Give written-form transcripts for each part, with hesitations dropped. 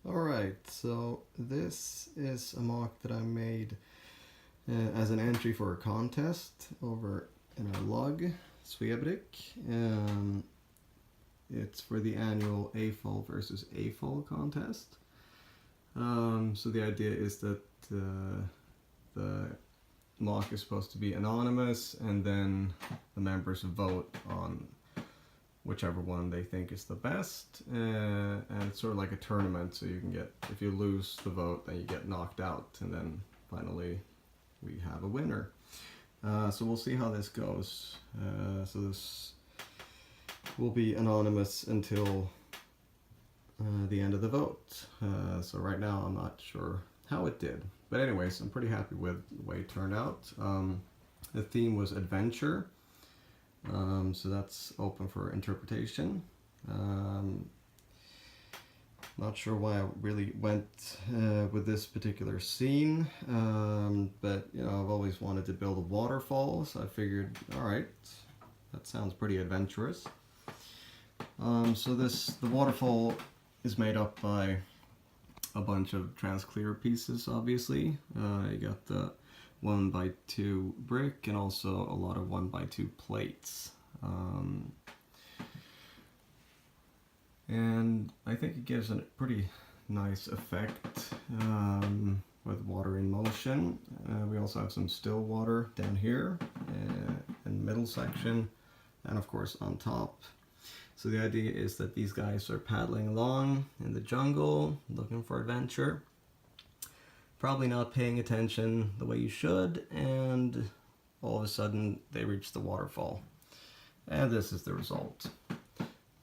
Alright, so this is a mock that I made as an entry for a contest over in our log, swebrick. It's for the annual AFOL versus AFOL contest. So the idea is that the mock is supposed to be anonymous, and then the members vote on whichever one they think is the best, and it's sort of like a tournament, so you can get, if you lose the vote, then you get knocked out, and then finally we have a winner. So we'll see how this goes. So this will be anonymous until the end of the vote. So right now I'm not sure how it did, but anyways, I'm pretty happy with the way it turned out. The theme was adventure. So that's open for interpretation. Not sure why I really went with this particular scene, but you know, I've always wanted to build a waterfall, so I figured, alright, that sounds pretty adventurous. So the waterfall is made up by a bunch of transclear pieces, obviously. You got the 1x2 brick and also a lot of 1x2 plates. And I think it gives a pretty nice effect with water in motion. We also have some still water down here in the middle section, and of course on top. So the idea is that these guys are paddling along in the jungle looking for adventure, probably not paying attention the way you should, and all of a sudden they reach the waterfall. And this is the result.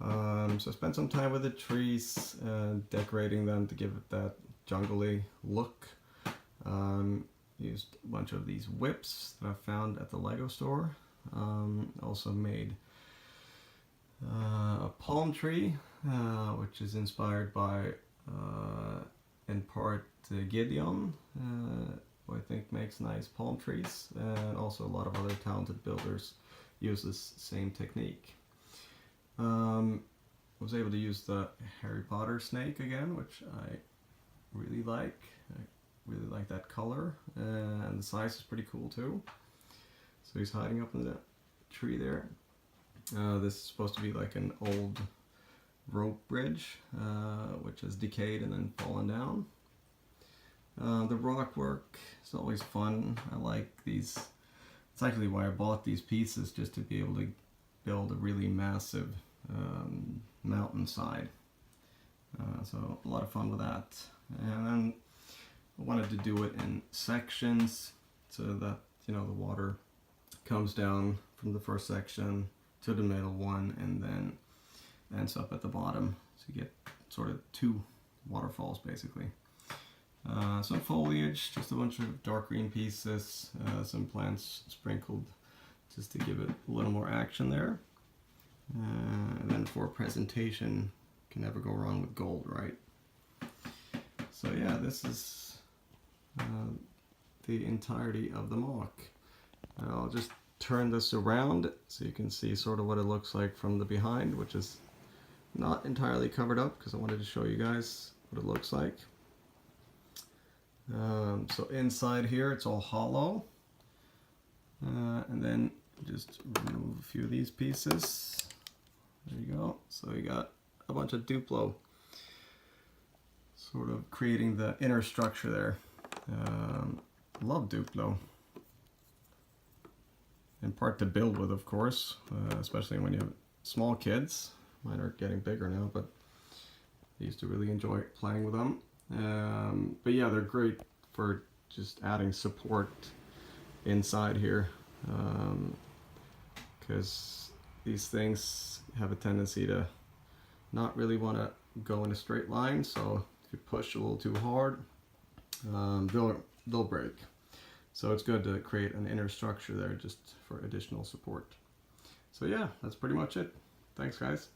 So I spent some time with the trees, decorating them to give it that jungly look. Used a bunch of these whips that I found at the Lego store. Also made a palm tree, which is inspired by, in part, Gideon, who I think makes nice palm trees, and also a lot of other talented builders use this same technique. Was able to use the Harry Potter snake again, which I really like. I really like that color, and the size is pretty cool too. So he's hiding up in the tree there. This is supposed to be like an old rope bridge, which has decayed and then fallen down. The rock work is always fun. I like these. It's actually why I bought these pieces, just to be able to build a really massive mountainside. So a lot of fun with that. And then I wanted to do it in sections so that, you know, the water comes down from the first section to the middle one and then ends up at the bottom. So you get sort of two waterfalls basically. Some foliage, just a bunch of dark green pieces, some plants sprinkled just to give it a little more action there. And then for presentation, can never go wrong with gold, right? So yeah, this is the entirety of the mock. I'll just turn this around so you can see sort of what it looks like from the behind, which is not entirely covered up because I wanted to show you guys what it looks like. So inside here it's all hollow, and then just remove a few of these pieces. There you go. So you got a bunch of Duplo, sort of creating the inner structure there. Love Duplo. In part to build with, of course, especially when you have small kids. Mine are getting bigger now, but I used to really enjoy playing with them. But yeah, they're great for just adding support inside here, because these things have a tendency to not really want to go in a straight line, so if you push a little too hard, they'll break. So it's good to create an inner structure there just for additional support. So yeah, that's pretty much it. Thanks guys.